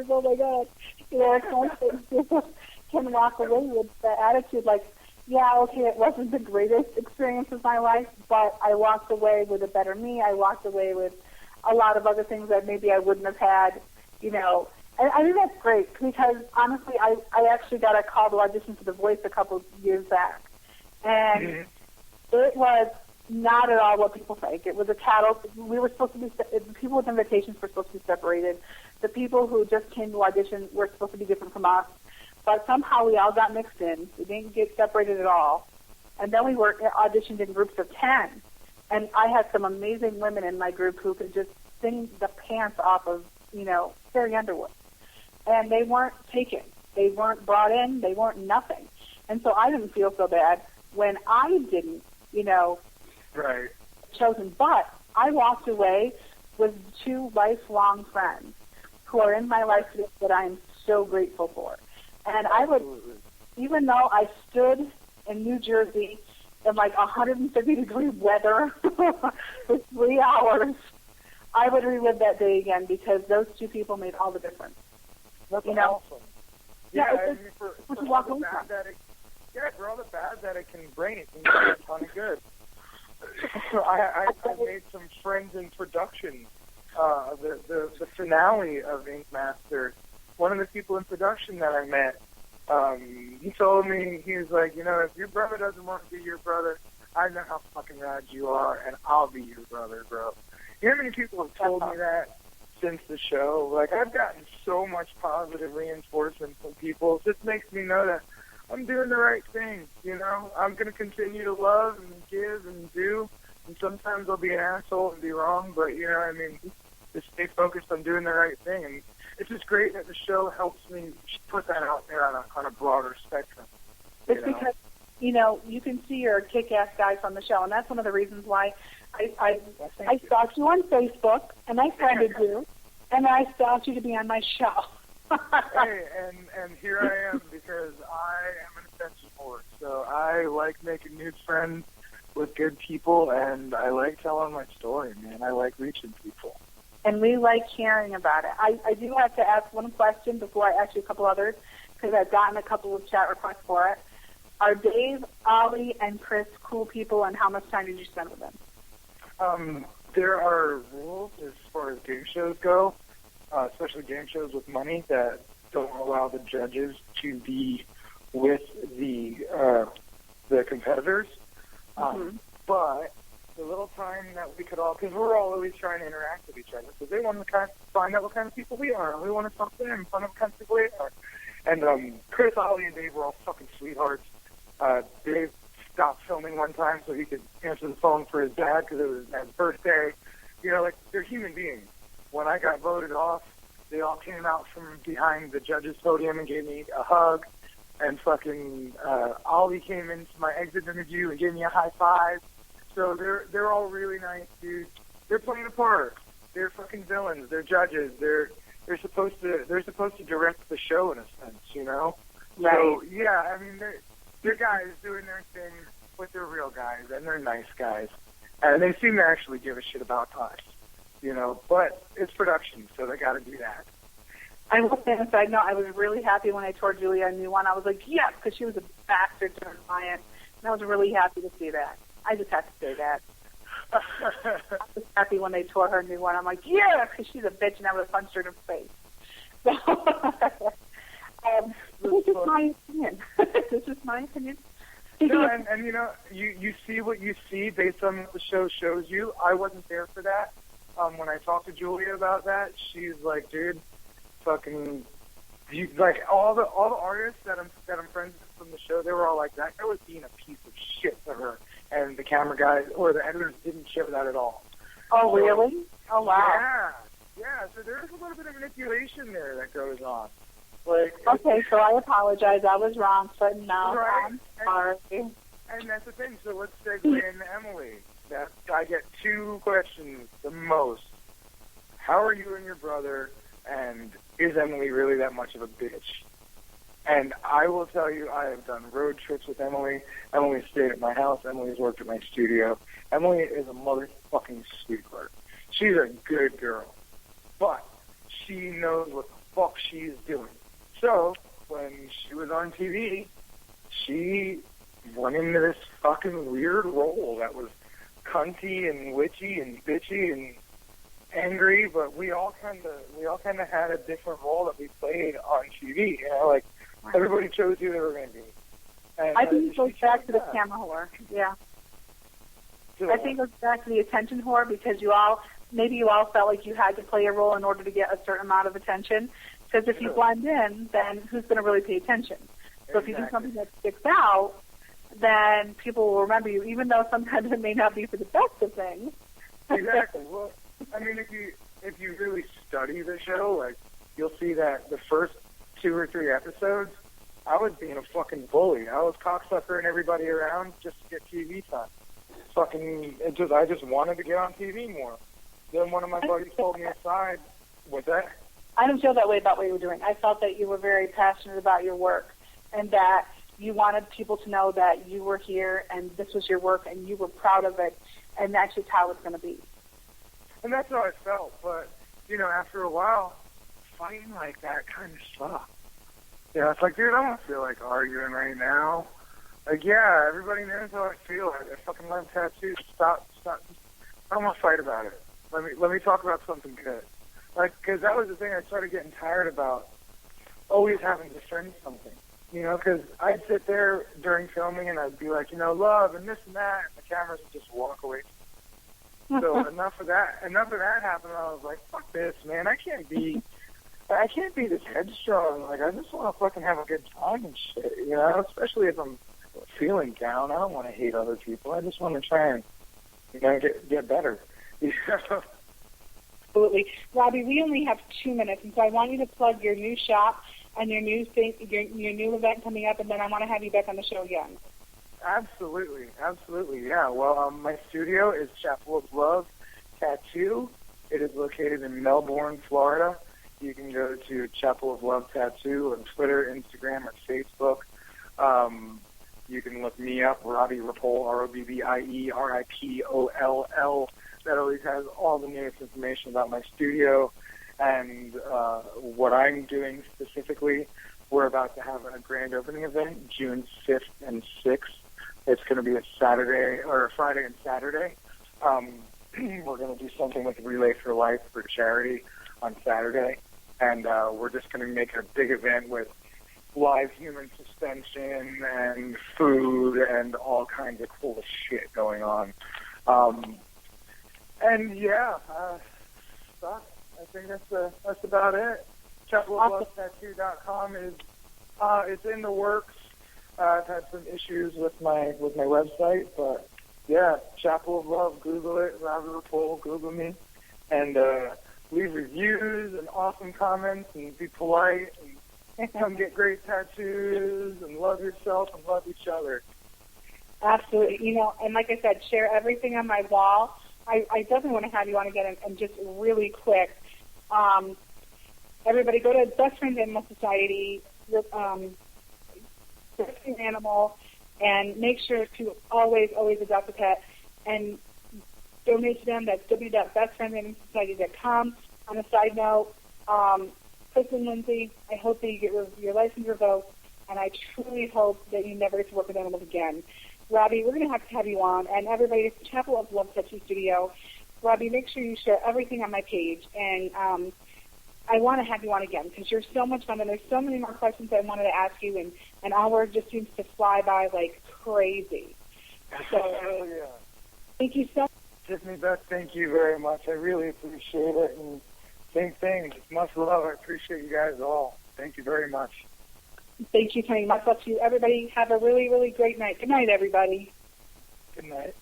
oh my God. It's nice that you can walk away with the attitude like, yeah, okay, it wasn't the greatest experience of my life, but I walked away with a better me. I walked away with a lot of other things that maybe I wouldn't have had, And I think that's great because, honestly, I actually got a call to audition for The Voice a couple of years back. And it was not at all what people think. It was a cattle. We were supposed to be, people with invitations were supposed to be separated. The people who just came to audition were supposed to be different from us. But somehow we all got mixed in. We didn't get separated at all. And then we were auditioned in groups of 10. And I had some amazing women in my group who could just sing the pants off of, Carrie Underwood. And they weren't taken. They weren't brought in. They weren't nothing. And so I didn't feel so bad when I didn't, right, chosen. But I walked away with 2 lifelong friends who are in my life today that I am so grateful for. And I would, even though I stood in New Jersey in like 150-degree weather for 3 hours, I would relive that day again because those 2 people made all the difference. That's awesome. Yeah, for all the bad that it can bring, it can be a ton of good. I made some friends in production. The finale of Ink Master, one of the people in production that I met, he told me, he was like, if your brother doesn't want to be your brother, I know how fucking rad you are, and I'll be your brother, bro. You know how many people have told me that since the show? Like, I've gotten so much positive reinforcement from people. It just makes me know that I'm doing the right thing, I'm going to continue to love and give and do, and sometimes I'll be an asshole and be wrong, but, just stay focused on doing the right thing. And it's just great that the show helps me put that out there on a broader spectrum. It's because, you can see you're a kick-ass guy from the show, and that's one of the reasons why I stalked you on Facebook, and I friended you, and I stalked you to be on my show. Hey, and here I am because I am an attention whore. So I like making new friends with good people, and I like telling my story, man. I like reaching people. And we like hearing about it. I do have to ask one question before I ask you a couple others, because I've gotten a couple of chat requests for it. Are Dave, Ollie, and Chris cool people, and how much time did you spend with them? There are rules as far as game shows go, especially game shows with money, that don't allow the judges to be with the competitors. But the little time that we could all, because we're all always trying to interact with each other, because they want to find out what kind of people we are, and we want to talk to them, find out what kind of people they are. And Chris, Ollie, and Dave were all fucking sweethearts. Dave stopped filming one time so he could answer the phone for his dad because it was his dad's birthday. They're human beings. When I got voted off, they all came out from behind the judges' podium and gave me a hug. And fucking Ollie came into my exit interview and gave me a high five. So they're all really nice dudes. They're playing a part. They're fucking villains. They're judges. They're supposed to direct the show in a sense, Right. So yeah, they're guys doing their thing, but they're real guys and they're nice guys, and they seem to actually give a shit about us, But it's production, so they got to do that. I will say on a side note, I was really happy when I told Julia a new one. I was like, yes, because she was a bastard to her client, and I was really happy to see that. I just had to say that. I was happy when they tore her a new one. I'm like, yeah, because she's a bitch, and I would have punched her in the face. So, this is my opinion. This is my opinion. No, and you see what you see based on what the show shows you. I wasn't there for that. When I talked to Julia about that, she's like, dude, fucking, all the artists that I'm friends with from the show, they were all like, that guy was being a piece of shit to her, and the camera guys or the editors didn't show that at all. Oh, so, really? Oh, wow. Yeah. So there's a little bit of manipulation there that goes on. Okay, so I apologize. I was wrong, but now I'm sorry. And that's the thing. So let's segue into Emily. I get 2 questions the most. How are you and your brother? And is Emily really that much of a bitch? And I will tell you, I have done road trips with Emily. Emily stayed at my house. Emily's worked at my studio. Emily is a motherfucking sweetheart. She's a good girl. But she knows what the fuck she's doing. So when she was on TV, she went into this fucking weird role that was cunty and witchy and bitchy and angry, but we all kind of had a different role that we played on TV. You know, like everybody chose who they were going to be. And, I think it goes back to the camera whore. Yeah. So, I think it goes back to the attention whore because you all felt like you had to play a role in order to get a certain amount of attention. Because if you blend in, then who's going to really pay attention? So if you do something that sticks out, then people will remember you, even though sometimes it may not be for the best of things. Exactly. Well, I mean, if you really study the show, like you'll see that the first 2 or 3 episodes, I was being a fucking bully. I was cocksuckering everybody around just to get TV time. I just wanted to get on TV more. Then one of my buddies pulled me aside. What's that? I didn't feel that way about what you were doing. I felt that you were very passionate about your work and that you wanted people to know that you were here and this was your work and you were proud of it, and that's just how it's going to be. And that's how I felt. But, you know, after a while, fighting like that kind of sucked. Yeah, it's like, dude, I don't feel like arguing right now. Like, yeah, everybody knows how I feel. I fucking love tattoos. Stop. I don't want to fight about it. Let me talk about something good. Like, because that was the thing I started getting tired about, always having to defend something. You know, because I'd sit there during filming and I'd be like, you know, love and this and that, and the cameras would just walk away. So enough of that happened. I was like, fuck this, man. I can't be this headstrong. Like, I just want to fucking have a good time and shit, you know, especially if I'm feeling down. I don't want to hate other people. I just want to try and, you know, get better. You know? Absolutely. Robbie, we only have 2 minutes, and so I want you to plug your new shop and your new thing, your new event coming up, and then I want to have you back on the show again. Absolutely, yeah. Well, my studio is Chapel of Love Tattoo. It is located in Melbourne, Florida. You can go to Chapel of Love Tattoo on Twitter, Instagram, or Facebook. You can look me up, Robbie Ripoll, ROBBIE, RIPOLL. That always has all the newest information about my studio and what I'm doing specifically. We're about to have a grand opening event, June 5th and 6th. It's going to be a Friday and Saturday. We're going to do something with Relay for Life for charity on Saturday. And we're just going to make a big event with live human suspension and food and all kinds of cool shit going on. And yeah, I think that's about it. ChapelofLoveTattoo.com is it's in the works. I've had some issues with my website, but yeah, Chapel of Love. Google it, Robbie Ripoll. Google me, and leave reviews and awesome comments and be polite and come get great tattoos and love yourself and love each other. Absolutely. You know, and like I said, share everything on my wall. I definitely want to have you on again, and just really quick, everybody go to Best Friends Animal Society, Rescue Animal, and make sure to always adopt a pet and donate to them. That's www.bestfriendsanimalsociety.com. On a side note, Chris and Lindsay, I hope that you get your license revoked, and I truly hope that you never get to work with animals again. Robbie, we're going to have you on, and everybody, it's Chapel of Love Tattoo Studio. Robbie, make sure you share everything on my page, and I want to have you on again because you're so much fun, and there's so many more questions I wanted to ask you, and an hour just seems to fly by like crazy. So, hell yeah. Thank you so much. Tiffani-Beth, thank you very much. I really appreciate it, and same thing, just much love. I appreciate you guys all. Thank you very much. Thank you, Tony. Much love to you. Everybody have a really, really great night. Good night, everybody. Good night.